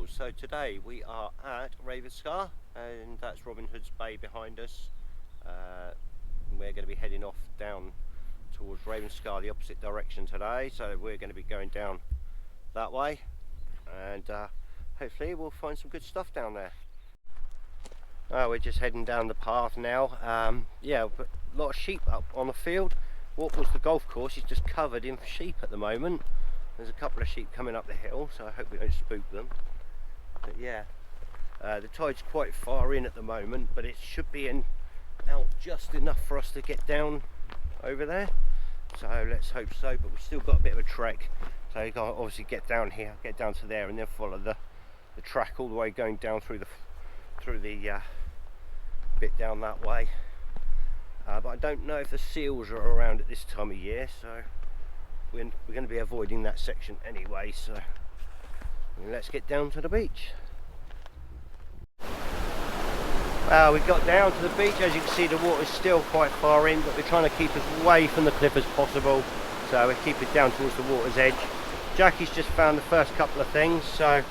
Wales. So today we are at Ravenscar, and that's Robin Hood's Bay behind us. We're going to be heading off down towards Ravenscar, the opposite direction today. So we're going to be going down that way, and hopefully we'll find some good stuff down there. We're just heading down the path now. Yeah, but a lot of sheep up on the field. What was the golf course is just covered in sheep at the moment. There's a couple of sheep coming up the hill, so I hope we don't spook them. But yeah, the tide's quite far in at the moment, but it should be out just enough for us to get down over there. So let's hope so, but we've still got a bit of a trek. So you got to obviously get down here, get down to there, and then follow the track all the way going down through the bit down that way. But I don't know if the seals are around at this time of year, so we're going to be avoiding that section anyway. So let's get down to the beach. Well, we got down to the beach. As you can see, the water's still quite far in, but we're trying to keep as away from the cliff as possible, so we keep it down towards the water's edge. Jackie's just found the first couple of things. So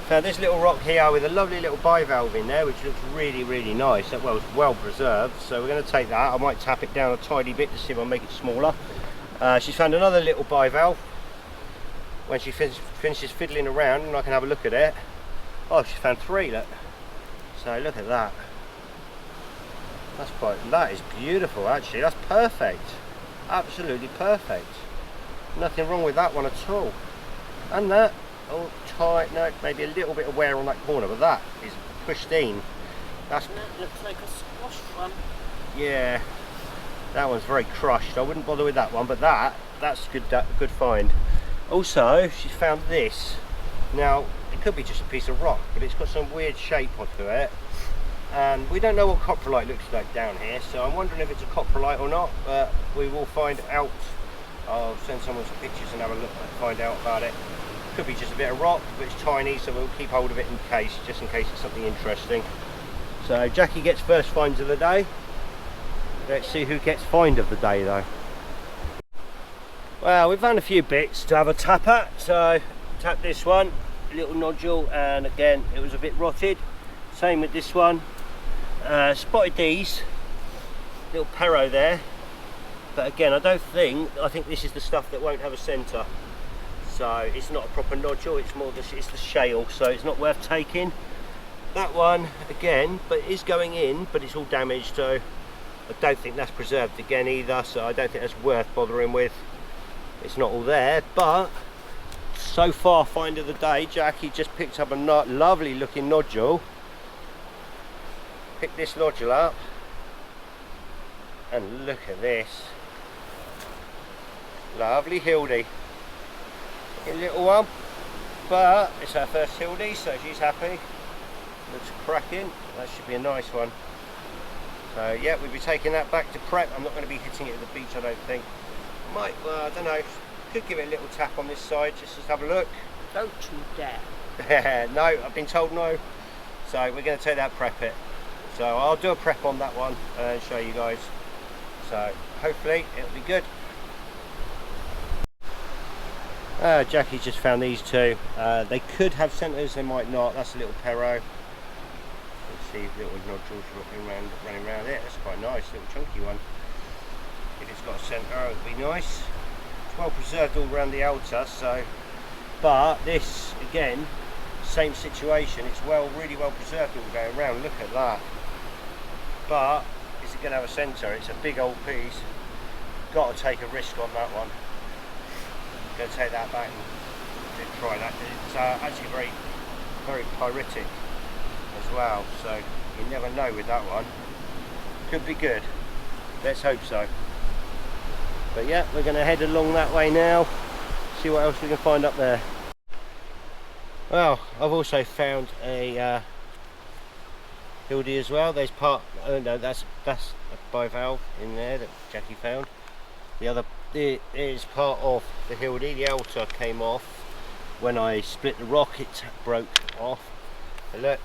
found this little rock here with a lovely little bivalve in there, which looks really, really nice. That was well preserved, so we're going to take that. I might tap it down a tiny bit to see if I make it smaller. She's found another little bivalve. When she finishes fiddling around and I can have a look at it. Oh, she's found three, look. So look at that. That is beautiful actually. That's perfect. Absolutely perfect. Nothing wrong with that one at all. And that, oh tight, no, maybe a little bit of wear on that corner, but that is pristine. That looks like a squash one. Yeah. That one's very crushed. I wouldn't bother with that one, but that's good find. Also, she's found this. Now, it could be just a piece of rock, but it's got some weird shape onto it. And we don't know what coprolite looks like down here, so I'm wondering if it's a coprolite or not, but we will find out. I'll send someone some pictures and have a look and find out about it. Could be just a bit of rock, but it's tiny, so we'll keep hold of it just in case it's something interesting. So Jackie gets first finds of the day. Let's see who gets find of the day though. Well, we've found a few bits to have a tap at. So tap this one, little nodule, and again it was a bit rotted. Same with this one. Spotted these, little perro there, but again I think this is the stuff that won't have a centre. So it's not a proper nodule, it's the shale, so it's not worth taking. That one again, but it is going in, but it's all damaged, so I don't think that's preserved again either, so I don't think that's worth bothering with. It's not all there, but so far find of the day, Jackie just picked up a lovely looking nodule. Picked this nodule up, and look at this. Lovely Hildy. A little one, but it's her first Hildy, so she's happy. Looks cracking. That should be a nice one. So yeah, we'll be taking that back to prep. I'm not going to be hitting it at the beach, I don't think. Might, I don't know, could give it a little tap on this side just to have a look. Don't you dare. No, I've been told no. So we're going to take that, prep it. So I'll do a prep on that one and show you guys. So hopefully it'll be good. Jackie just found these two. They could have centres, they might not. That's a little perro. Let's see if little nodules running around it. That's quite nice, little chunky one. If it's got a centre, it would be nice. It's well preserved all around the outer, so. But this, again, same situation. It's really well preserved all going around. Look at that. But is it going to have a centre? It's a big old piece. Got to take a risk on that one. Going to take that back and try that. It's actually very, very pyritic as well, so you never know with that one. Could be good. Let's hope so. But yeah, we're going to head along that way now, see what else we can find up there. Well, I've also found a Hildy as well. There's no, that's a bivalve in there that Jackie found. The other is part of the Hildy. The outer came off when I split the rock. It broke off. But look,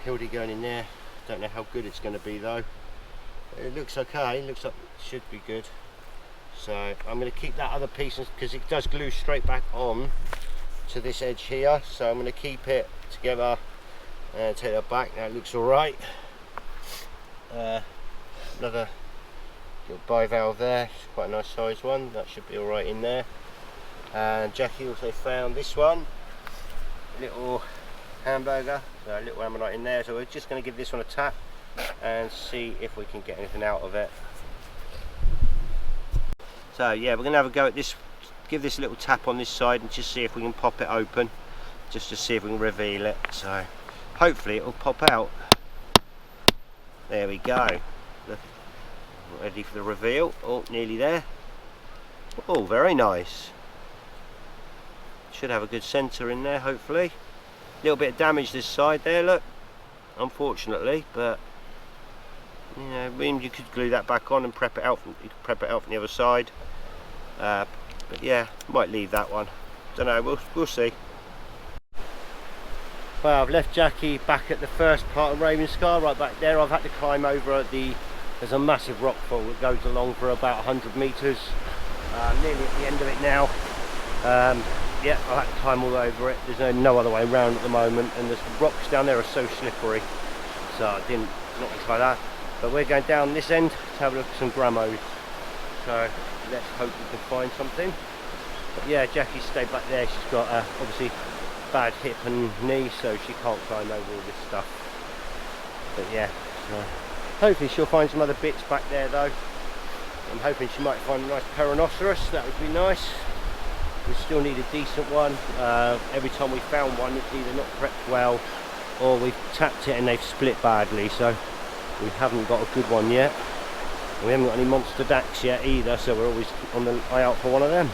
Hildy going in there. Don't know how good it's going to be though. It looks okay. It looks like it should be good. So I'm going to keep that other piece because it does glue straight back on to this edge here, so I'm going to keep it together and take that back. Now it looks alright. Another little bivalve there, it's quite a nice size one, that should be alright in there. And Jackie also found this one, a little hamburger, so a little ammonite in there, so we're just going to give this one a tap and see if we can get anything out of it. So yeah, we're going to have a go at this, give this a little tap on this side and just see if we can pop it open, just to see if we can reveal it. So hopefully it will pop out. There we go. Look, ready for the reveal. Oh, nearly there. Oh, very nice. Should have a good centre in there, hopefully. A little bit of damage this side there, look, unfortunately, but you know, I mean, you could glue that back on and prep it out from, you could prep it out from the other side. But yeah, might leave that one. Don't know. We'll see. Well, I've left Jackie back at the first part of Ravenscar, right back there. I've had to climb over there's a massive rock fall that goes along for about 100 metres. Nearly at the end of it now. Yeah, I had to climb all over it. There's no other way around at the moment, and the rocks down there are so slippery, so I didn't not to try that. But we're going down this end to have a look at some grammos. So let's hope we can find something. But yeah, Jackie stayed back there. She's got obviously bad hip and knee, so she can't climb over all this stuff. But yeah, so hopefully she'll find some other bits back there though. I'm hoping she might find a nice perinoceros. That would be nice. We still need a decent one. Every time we found one, it's either not prepped well or we've tapped it and they've split badly, so we haven't got a good one yet. And we haven't got any monster dacks yet either, so we're always on the eye out for one of them.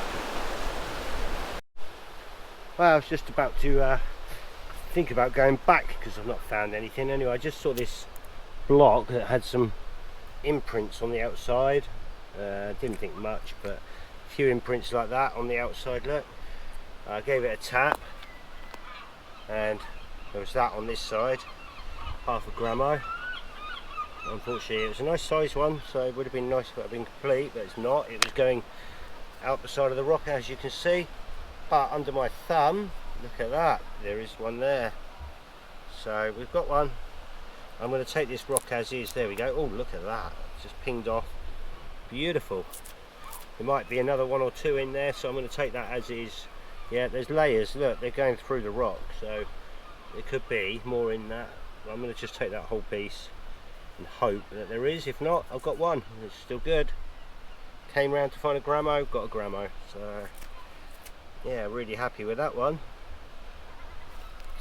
Well, I was just about to think about going back because I've not found anything. Anyway, I just saw this block that had some imprints on the outside. Didn't think much, but a few imprints like that on the outside, look. I gave it a tap and there was that on this side, half a gramo. Unfortunately it was a nice size one, so it would have been nice if it had been complete, but it's not. It was going out the side of the rock, as you can see, but under my thumb, look at that, there is one there. So we've got one. I'm going to take this rock as is. There we go. Oh, look at that, it's just pinged off. Beautiful. There might be another one or two in there, so I'm going to take that as is. Yeah, there's layers, look, they're going through the rock, so there could be more in that. But I'm going to just take that whole piece and hope that there is. If not, I've got one. It's still good. Came round to find a gramo, got a gramo. So yeah, really happy with that one.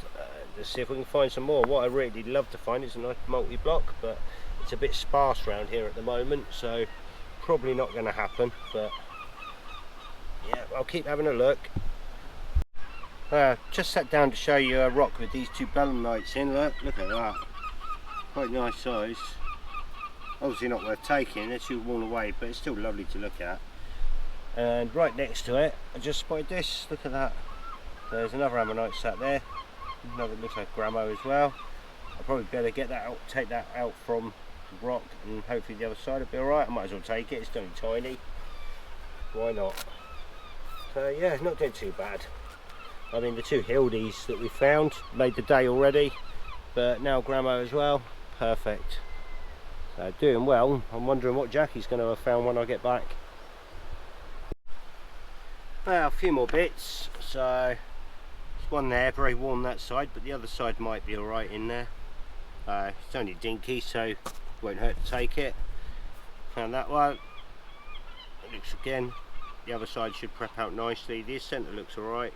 So, let's see if we can find some more. What I really love to find is a nice multi-block, but it's a bit sparse around here at the moment, so probably not going to happen. But yeah, I'll keep having a look. Just sat down to show you a rock with these two belemnites in. Look at that, quite nice size. Obviously not worth taking, they're too worn away, but it's still lovely to look at. And right next to it, I just spotted this. Look at that. There's another ammonite sat there. Another looks like gramo as well. I'll probably better get that out, take that out from the rock, and hopefully the other side will be alright. I might as well take it. It's only tiny. Why not? So yeah, not doing too bad. I mean, the two hildies that we found made the day already, but now gramo as well. Perfect. So doing well. I'm wondering what Jackie's going to have found when I get back. Well, a few more bits. So there's one there, very warm that side, but the other side might be alright in there. It's only dinky, so won't hurt to take it. Found that one. It looks, again, the other side should prep out nicely. This centre looks alright,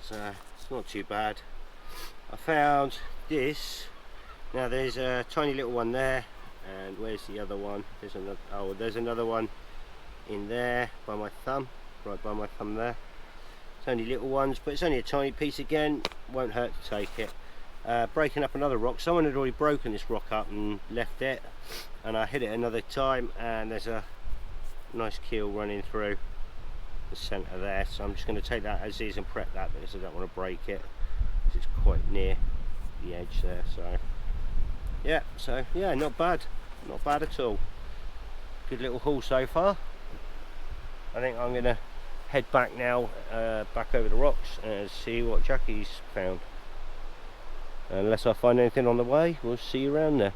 so it's not too bad. I found this. Now there's a tiny little one there, and where's the other one? There's another. Oh, there's another one in there by my thumb, right by my thumb there. It's only little ones, but it's only a tiny piece again. Won't hurt to take it. Breaking up another rock. Someone had already broken this rock up and left it, and I hit it another time, and there's a nice keel running through the centre there. So I'm just going to take that as is and prep that because I don't want to break it, because it's quite near the edge there. So yeah, not bad at all. Good little haul so far. I think I'm going to head back now, back over the rocks and see what Jackie's found. Unless I find anything on the way, we'll see you around there.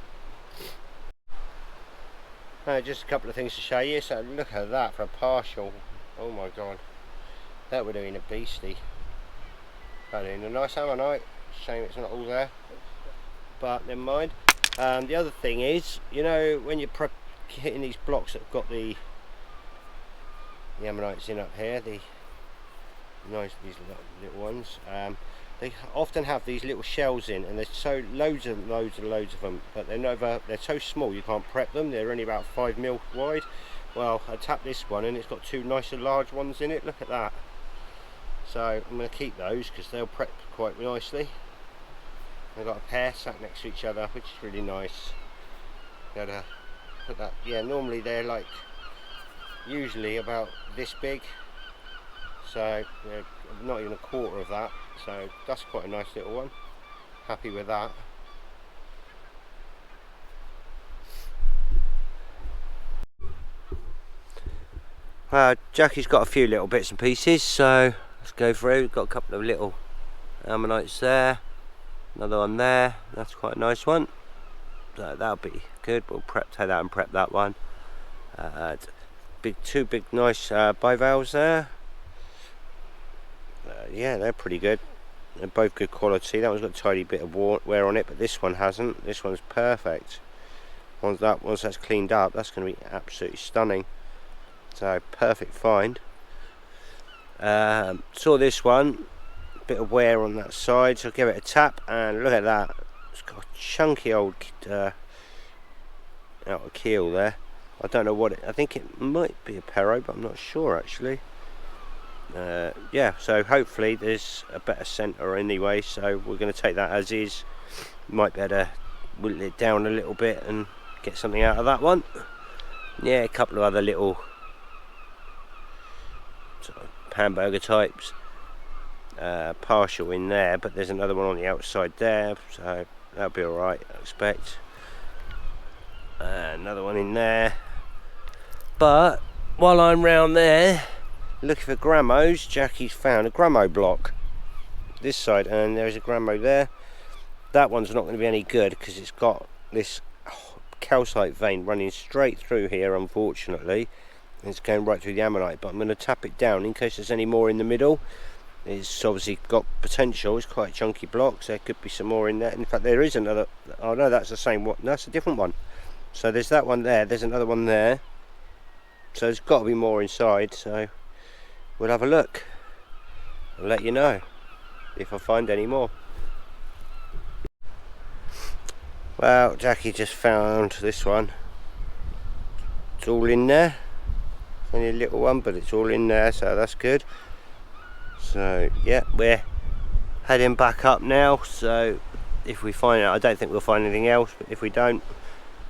Just a couple of things to show you. So look at that for a partial. Oh my god, that would have been a beastie. That would have been a nice ammonite. Shame it's not all there, but never mind. The other thing is, you know, when you're hitting these blocks that have got the ammonites in up here, these little ones, they often have these little shells in, and there's so loads of them, but they're so small you can't prep them. They're only about 5mm wide. Well, I tapped this one and it's got two nicer large ones in it. Look at that. So I'm going to keep those because they'll prep quite nicely. They've got a pair sat next to each other, which is really nice. Gotta put that. Yeah, normally they're like usually about this big, so they're not even a quarter of that. So that's quite a nice little one. Happy with that. Jackie's got a few little bits and pieces, so let's go through. We've got a couple of little ammonites there, another one there. That's quite a nice one, so that'll be good. We'll take that and prep that one. Two big nice bivalves there. Yeah, they're pretty good. They're both good quality. That one's got a tiny bit of wear on it, but this one hasn't. This one's perfect. Once that's cleaned up, that's going to be absolutely stunning. So perfect find. Saw this one, a bit of wear on that side, so I'll give it a tap, and look at that. It's got a chunky old keel there. I don't know what I think it might be a perro, but I'm not sure actually. Yeah, so hopefully there's a better centre anyway, so we're going to take that as is. Might better whittle it down a little bit and get something out of that one. Yeah, a couple of other little sort of hamburger types, partial in there, but there's another one on the outside there, so that'll be alright, I expect. Another one in there. But while I'm round there looking for grammos, Jackie's found a grammo block this side, and there's a grammo there. That one's not going to be any good because it's got this calcite vein running straight through here, unfortunately. It's going right through the ammonite, but I'm going to tap it down in case there's any more in the middle. It's obviously got potential. It's quite chunky blocks. There could be some more in there. In fact, there is another. Oh no, that's the same one. That's a different one. So there's that one there. There's another one there. So there's got to be more inside. So we'll have a look. I'll let you know if I find any more. Well, Jackie just found this one. It's all in there. Only a little one, but it's all in there, so that's good. So yeah, we're heading back up now. So if we find it, I don't think we'll find anything else, but if we don't,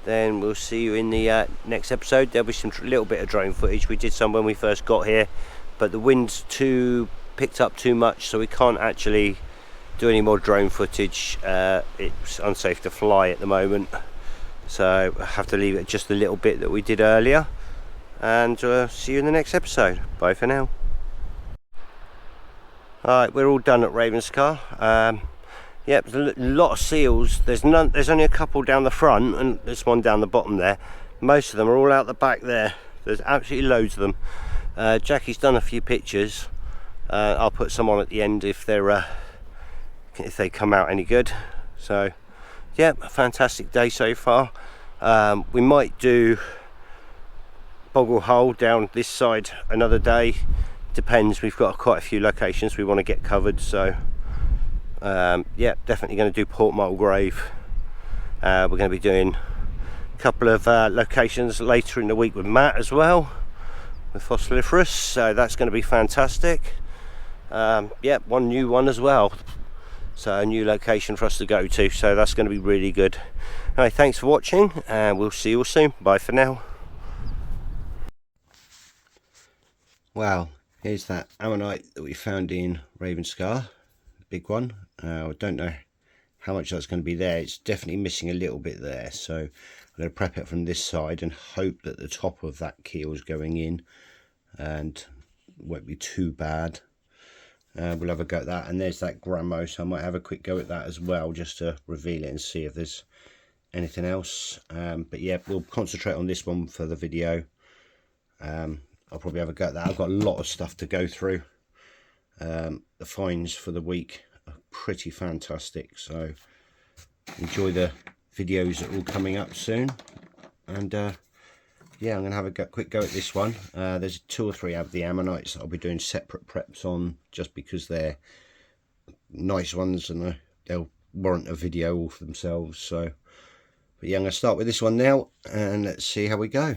then we'll see you in the next episode. There'll be some little bit of drone footage. We did some when we first got here, but the wind's picked up too much, so we can't actually do any more drone footage. It's unsafe to fly at the moment, so I have to leave it just a little bit that we did earlier, and see you in the next episode. Bye for now. Alright, we're all done at Ravenscar. Yep, there's a lot of seals. There's only a couple down the front, and there's one down the bottom there. Most of them are all out the back there. There's absolutely loads of them. Jackie's done a few pictures. I'll put some on at the end if they come out any good. So yeah, a fantastic day so far. We might do Boggle Hole down this side another day. Depends, we've got quite a few locations we want to get covered, so yeah, definitely going to do Port Mulgrave. We're going to be doing a couple of locations later in the week with Matt as well, with Fossiliferous, so that's going to be fantastic. Yeah, one new one as well, so a new location for us to go to, so that's going to be really good. Anyway, thanks for watching, and we'll see you all soon. Bye for now. Wow, here's that ammonite that we found in Ravenscar, big one. I don't know how much that's going to be there. It's definitely missing a little bit there, so I'm going to prep it from this side and hope that the top of that keel is going in, and won't be too bad. We'll have a go at that. And there's that Gramo, so I might have a quick go at that as well, just to reveal it and see if there's anything else. But yeah, we'll concentrate on this one for the video. I'll probably have a go at that. I've got a lot of stuff to go through. The finds for the week are pretty fantastic, so enjoy the videos that are all coming up soon. And yeah, I'm going to have a quick go at this one. There's 2 or 3 of the ammonites that I'll be doing separate preps on, just because they're nice ones and they'll warrant a video all for themselves. So, but yeah, I'm going to start with this one now, and let's see how we go.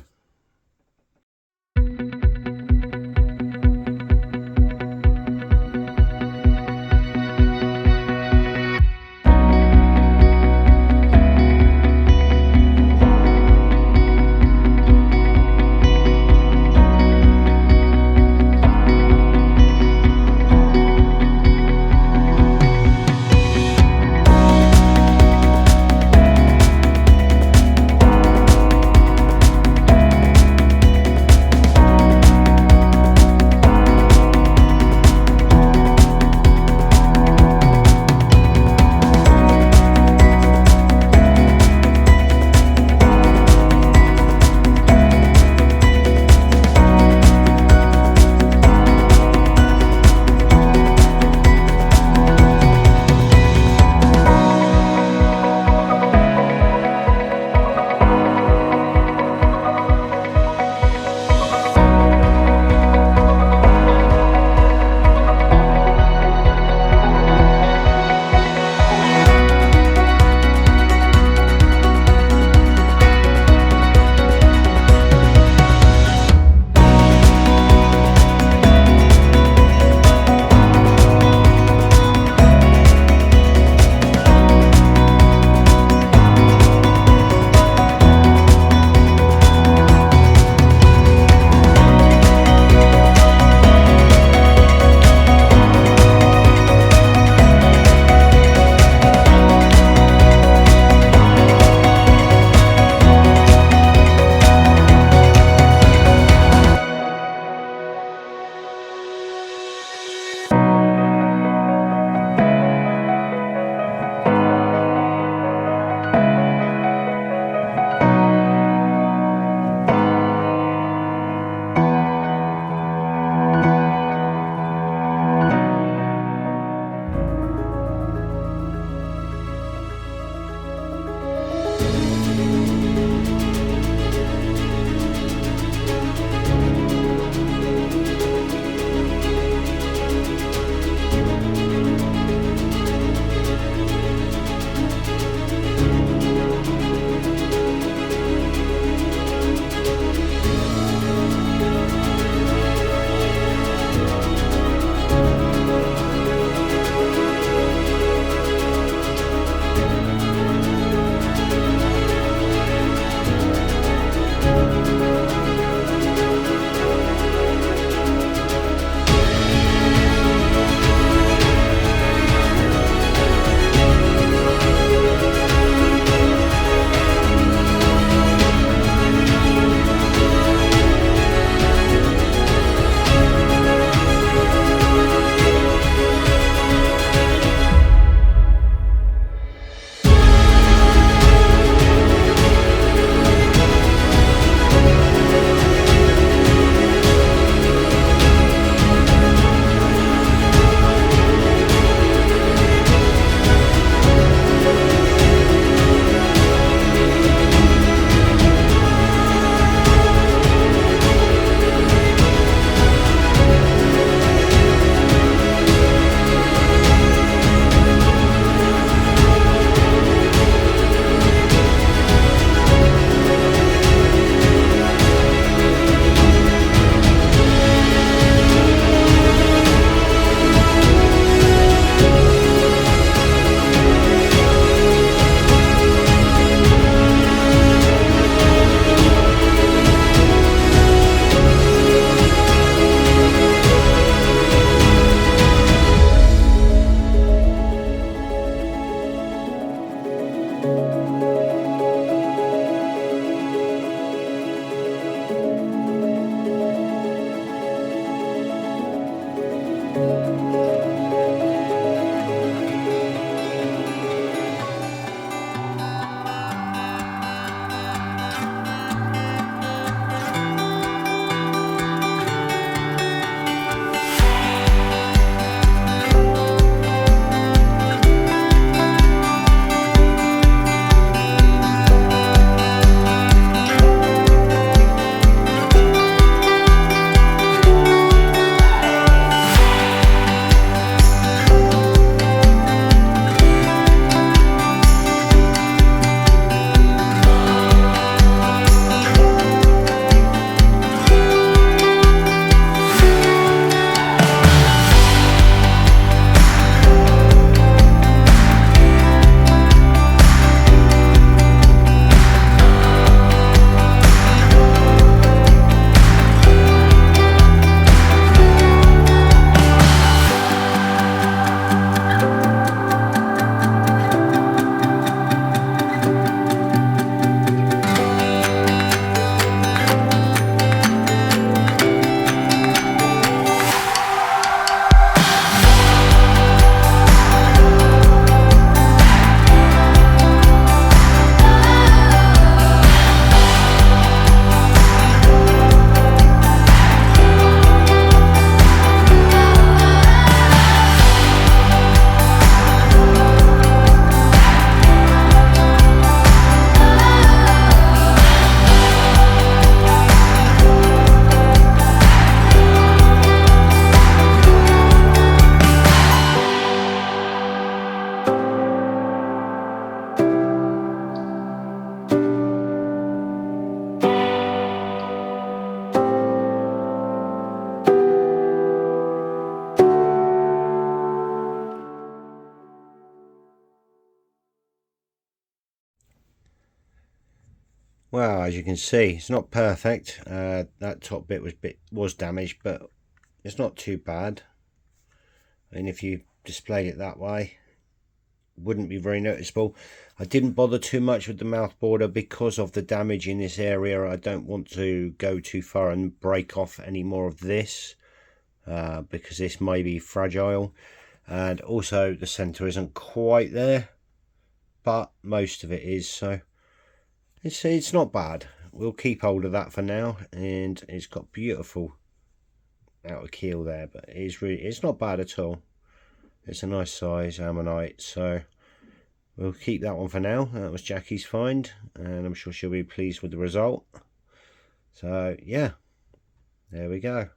Well, as you can see, it's not perfect. That top bit was damaged, but it's not too bad. And if you displayed it that way, it wouldn't be very noticeable. I didn't bother too much with the mouth border because of the damage in this area. I don't want to go too far and break off any more of this because this may be fragile. And also the center isn't quite there, but most of it is, so it's not bad. We'll keep hold of that for now, and it's got beautiful outer keel there, but it's not bad at all. It's a nice size ammonite, so we'll keep that one for now. That was Jackie's find, and I'm sure she'll be pleased with the result. So yeah, there we go.